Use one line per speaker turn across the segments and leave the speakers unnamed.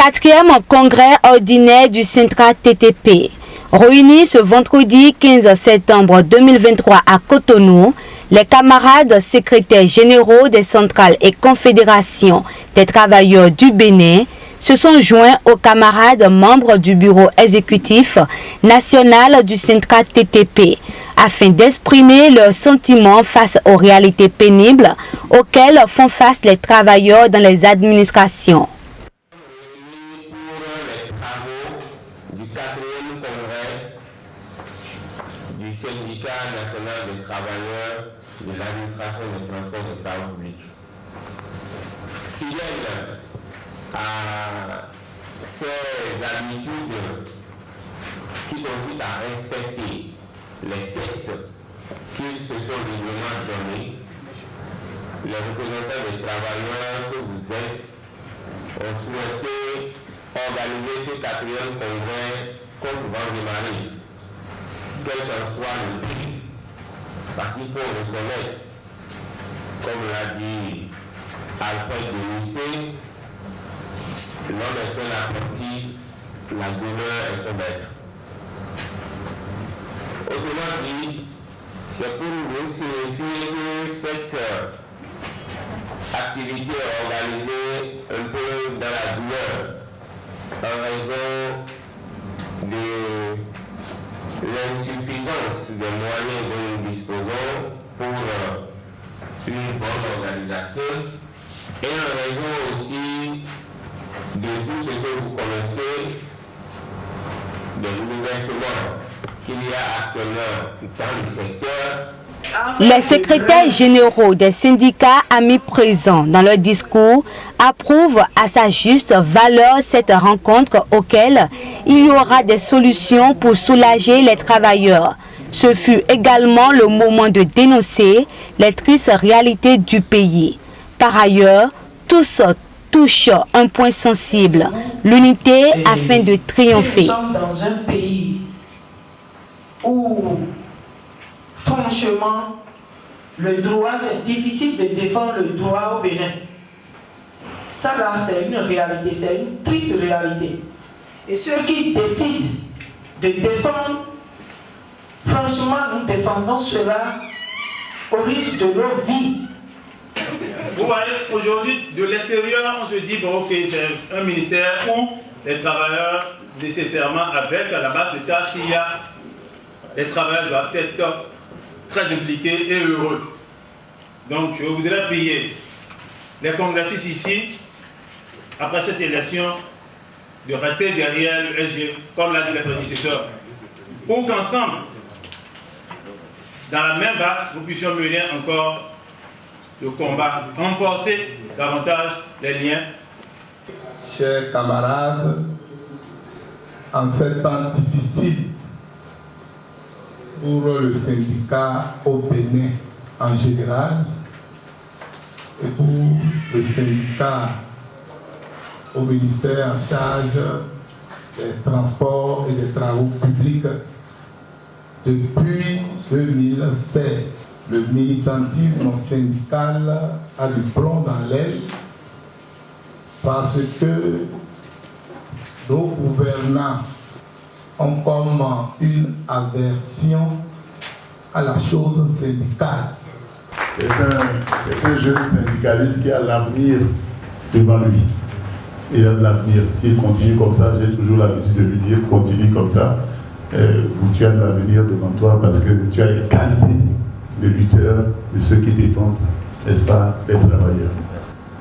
4e congrès ordinaire du Syntra TTP. Réunis ce vendredi 15 septembre 2023 à Cotonou, les camarades secrétaires généraux des centrales et confédérations des travailleurs du Bénin se sont joints aux camarades membres du bureau exécutif national du Syntra TTP afin d'exprimer leurs sentiments face aux réalités pénibles auxquelles font face les travailleurs dans les administrations.
Du 4e congrès du syndicat national des travailleurs de l'administration des transports et des travaux publics. Fidèle à ces habitudes qui consistent à respecter les tests qu'ils se sont régulièrement donnés, les représentants des travailleurs que vous êtes ont souhaité organiser ce 4e congrès comme vent de marée, quel qu'en soit le prix, parce qu'il faut reconnaître, comme l'a dit Alfred de Musset, l'homme est un apprenti, la douleur est son maître. Autrement dit, c'est pour nous signifier que cette activité est organisée un peu dans la douleur, en raison de l'insuffisance des moyens dont nous disposons pour une bonne organisation et en raison aussi de tout ce que vous connaissez, de bouleversements qu'il y a actuellement dans le secteur.
Les secrétaires généraux des syndicats amis présents dans leur discours approuvent à sa juste valeur cette rencontre auquel il y aura des solutions pour soulager les travailleurs. Ce fut également le moment de dénoncer les tristes réalités du pays. Par ailleurs, tous touchent un point sensible, l'unité afin de triompher.
Nous sommes dans un pays où franchement, le droit, c'est difficile de défendre le droit au Bénin. Ça là, c'est une réalité, c'est une triste réalité. Et ceux qui décident de défendre, franchement, nous défendons cela au risque de nos vies.
Vous voyez, aujourd'hui, de l'extérieur, on se dit, bon, ok, c'est un ministère où les travailleurs, nécessairement, avec à la base de tâches qu'il y a, les travailleurs doivent être très impliqués et heureux. Donc je voudrais prier les congressistes ici, après cette élection, de rester derrière le SG, comme l'a dit le prédécesseur, pour qu'ensemble, dans la même vague, nous puissions mener encore le combat, renforcer davantage les liens.
Chers camarades, en ces temps difficiles, pour le syndicat au Bénin en général et pour le syndicat au ministère en charge des transports et des travaux publics. Depuis 2016, le militantisme syndical a du plomb dans l'aile parce que nos gouvernants ont comme une aversion à la chose syndicale.
C'est un jeune syndicaliste qui a l'avenir devant lui. Il a de l'avenir. S'il continue comme ça, j'ai toujours l'habitude de lui dire, continue comme ça, tu as de l'avenir devant toi parce que tu as les qualités de lutteur, de ceux qui défendent, n'est-ce pas, les travailleurs.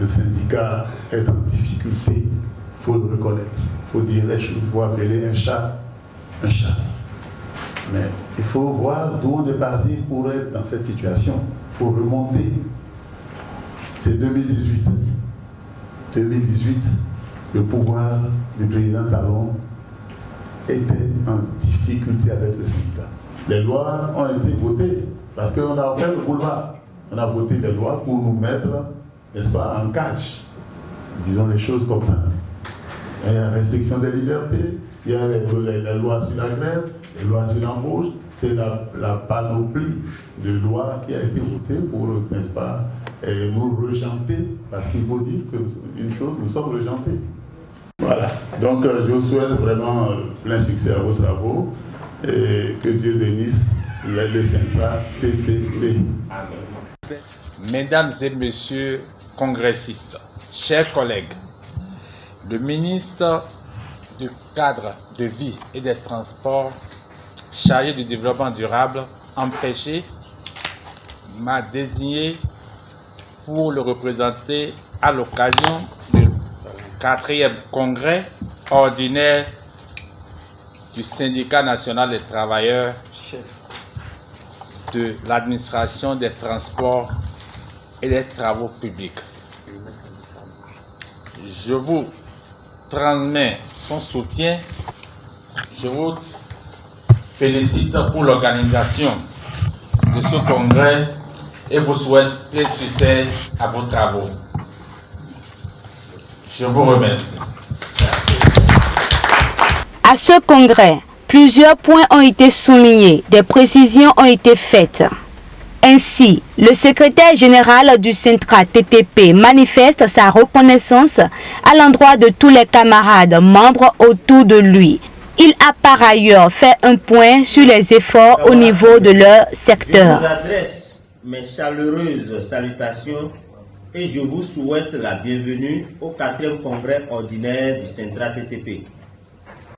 Le syndicat est en difficulté, il faut le reconnaître. Il faut dire les choses, il faut appeler un chat. Mais il faut voir d'où on est parti pour être dans cette situation. Il faut remonter. C'est 2018. 2018, le pouvoir du président Talon était en difficulté avec le syndicat. Les lois ont été votées parce qu'on a fait le boulevard. On a voté des lois pour nous mettre, n'est-ce pas, en cage. Disons les choses comme ça. Il y a la restriction des libertés. Il y a les lois sur la grève, les lois sur l'embauche, c'est la panoplie de lois qui a été votée pour, n'est-ce pas, nous rejanter, parce qu'il faut dire qu'une chose, nous sommes rejantés. Voilà. Donc je vous souhaite vraiment plein succès à vos travaux et que Dieu bénisse le Centra TTP.
Mesdames et messieurs congressistes, chers collègues, le ministre du cadre de vie et des transports chargé du développement durable empêché m'a désigné pour le représenter à l'occasion du 4e congrès ordinaire du syndicat national des travailleurs de l'administration des transports et des travaux publics. Je vous transmets son soutien. Je vous félicite pour l'organisation de ce congrès et vous souhaite plein succès à vos travaux. Je vous remercie.
À ce congrès, plusieurs points ont été soulignés, des précisions ont été faites. Ainsi, le secrétaire général du Centra TTP manifeste sa reconnaissance à l'endroit de tous les camarades membres autour de lui. Il a par ailleurs fait un point sur les efforts au niveau de leur secteur.
Je vous adresse mes chaleureuses salutations et je vous souhaite la bienvenue au 4e congrès ordinaire du Centra TTP.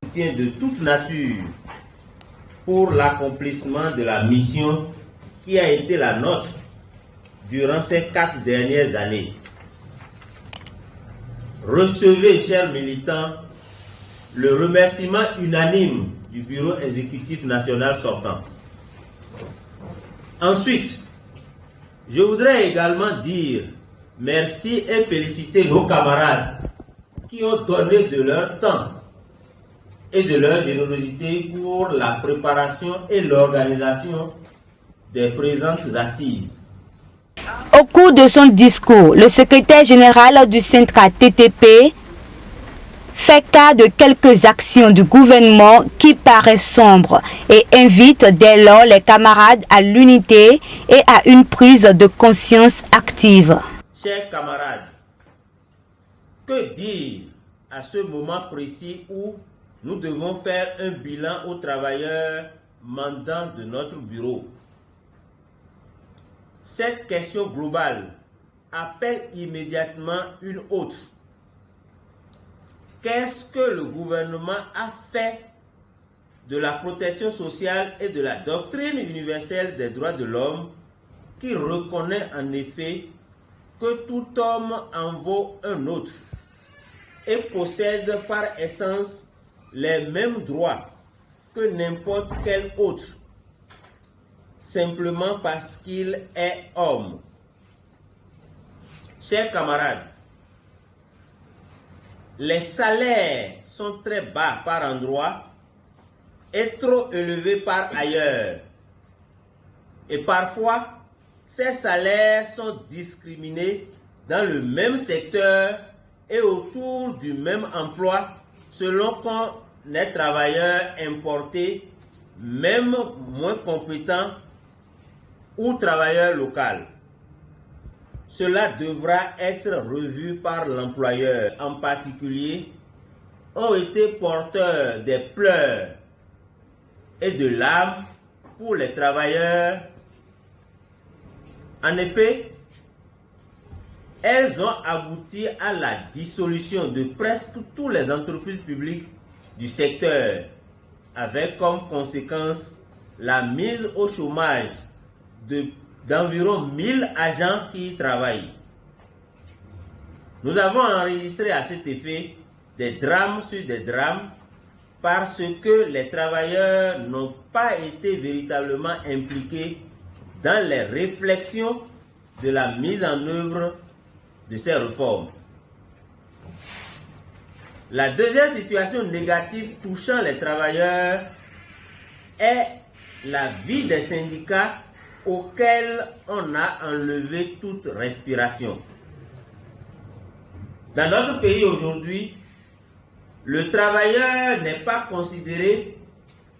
Soutien de toute nature pour l'accomplissement de la mission qui a été la nôtre durant ces 4 dernières années. Recevez, chers militants, le remerciement unanime du Bureau exécutif national sortant. Ensuite, je voudrais également dire merci et féliciter nos camarades qui ont donné de leur temps et de leur générosité pour la préparation et l'organisation des présentes assises.
Au cours de son discours, le secrétaire général du Centra TTP fait cas de quelques actions du gouvernement qui paraissent sombres et invite dès lors les camarades à l'unité et à une prise de conscience active.
Chers camarades, que dire à ce moment précis où nous devons faire un bilan aux travailleurs mandants de notre bureau? Cette question globale appelle immédiatement une autre. Qu'est-ce que le gouvernement a fait de la protection sociale et de la doctrine universelle des droits de l'homme qui reconnaît en effet que tout homme en vaut un autre et possède par essence les mêmes droits que n'importe quel autre, simplement parce qu'il est homme. Chers camarades, les salaires sont très bas par endroits et trop élevés par ailleurs. Et parfois, ces salaires sont discriminés dans le même secteur et autour du même emploi selon qu'on est travailleur importé, même moins compétent, ou travailleur local. Cela devra être revu par l'employeur. En particulier, ont été porteurs des pleurs et de larmes pour les travailleurs. En effet, elles ont abouti à la dissolution de presque toutes les entreprises publiques du secteur, avec comme conséquence la mise au chômage d'environ 1000 agents qui y travaillent. Nous avons enregistré à cet effet des drames sur des drames parce que les travailleurs n'ont pas été véritablement impliqués dans les réflexions de la mise en œuvre de ces réformes. La deuxième situation négative touchant les travailleurs est la vie des syndicats auxquels on a enlevé toute respiration. Dans notre pays aujourd'hui, le travailleur n'est pas considéré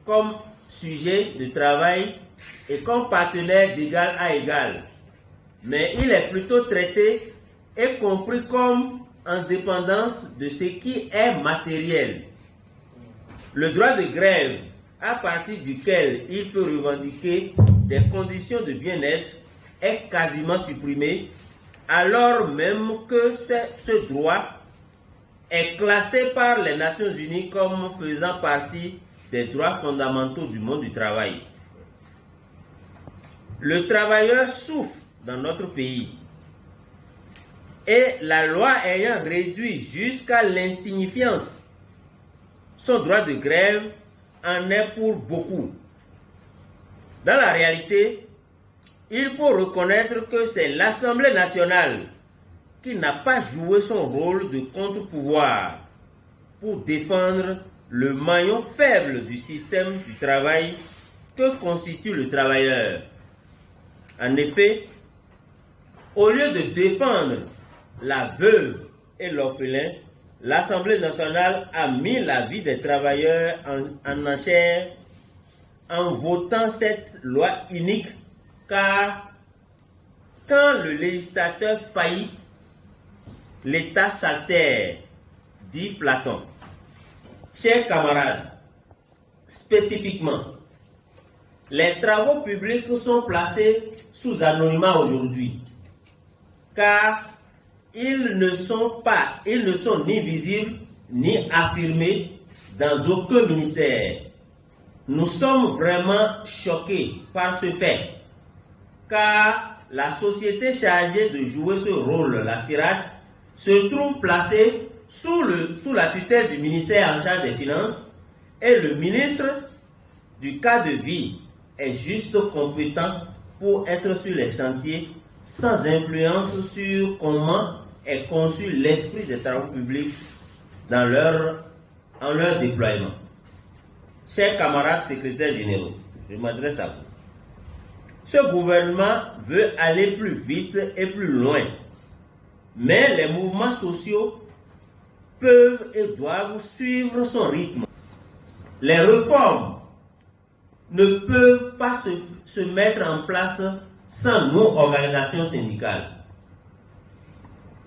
comme sujet de travail et comme partenaire d'égal à égal, mais il est plutôt traité et compris comme en dépendance de ce qui est matériel. Le droit de grève, à partir duquel il peut revendiquer des conditions de bien-être, est quasiment supprimé, alors même que ce droit est classé par les Nations Unies comme faisant partie des droits fondamentaux du monde du travail. Le travailleur souffre dans notre pays et la loi ayant réduit jusqu'à l'insignifiance son droit de grève en est pour beaucoup. Dans la réalité, il faut reconnaître que c'est l'Assemblée nationale qui n'a pas joué son rôle de contre-pouvoir pour défendre le maillon faible du système du travail que constitue le travailleur. En effet, au lieu de défendre la veuve et l'orphelin, l'Assemblée nationale a mis la vie des travailleurs en enchère en votant cette loi unique, car quand le législateur faillit, l'État s'altère, dit Platon. Chers camarades, spécifiquement, les travaux publics sont placés sous anonymat aujourd'hui, car ils ne sont ni visibles ni affirmés dans aucun ministère. Nous sommes vraiment choqués par ce fait, car la société chargée de jouer ce rôle, la CIRAT, se trouve placée sous la tutelle du ministère en charge des Finances, et le ministre du cas de vie est juste compétent pour être sur les chantiers sans influence sur comment est conçu l'esprit des travaux publics en leur déploiement. Chers camarades secrétaires généraux, je m'adresse à vous. Ce gouvernement veut aller plus vite et plus loin, mais les mouvements sociaux peuvent et doivent suivre son rythme. Les réformes ne peuvent pas se mettre en place sans nos organisations syndicales.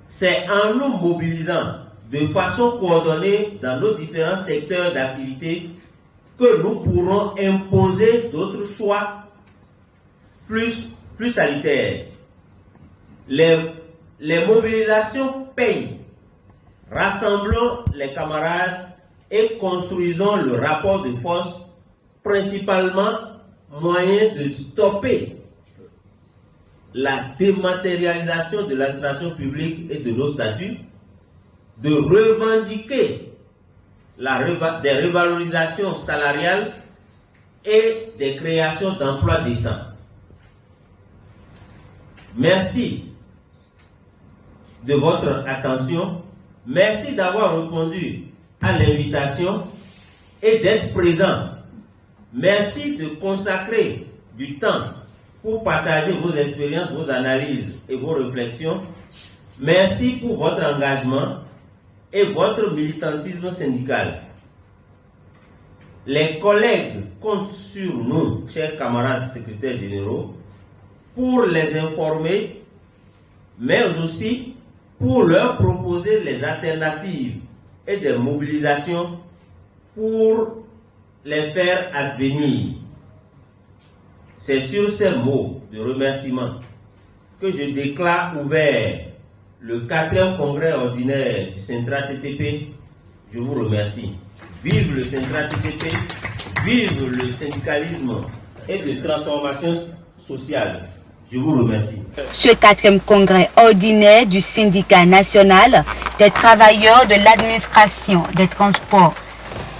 C'est en nous mobilisant de façon coordonnée dans nos différents secteurs d'activité que nous pourrons imposer d'autres choix plus salutaires. Les mobilisations payent. Rassemblons les camarades et construisons le rapport de force, principalement moyen de stopper la dématérialisation de l'administration publique et de nos statuts, de revendiquer des revalorisations salariales et des créations d'emplois décents. Merci de votre attention. Merci d'avoir répondu à l'invitation et d'être présent. Merci de consacrer du temps pour partager vos expériences, vos analyses et vos réflexions. Merci pour votre engagement et votre militantisme syndical. Les collègues comptent sur nous, chers camarades secrétaires généraux, pour les informer, mais aussi pour leur proposer les alternatives et des mobilisations pour les faire advenir. C'est sur ces mots de remerciement que je déclare ouvert le 4e congrès ordinaire du Centra TTP. Je vous remercie. Vive le Centra TTP, vive le syndicalisme et de transformation sociale. Je vous remercie.
Ce 4e congrès ordinaire du syndicat national des travailleurs de l'administration, des transports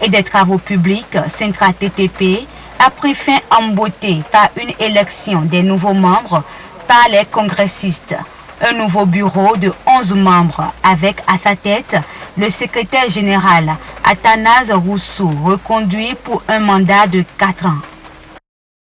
et des travaux publics, Centra TTP, a pris fin en beauté par une élection des nouveaux membres par les congressistes. Un nouveau bureau de 11 membres avec à sa tête le secrétaire général Athanase Rousseau, reconduit pour un mandat de 4 ans.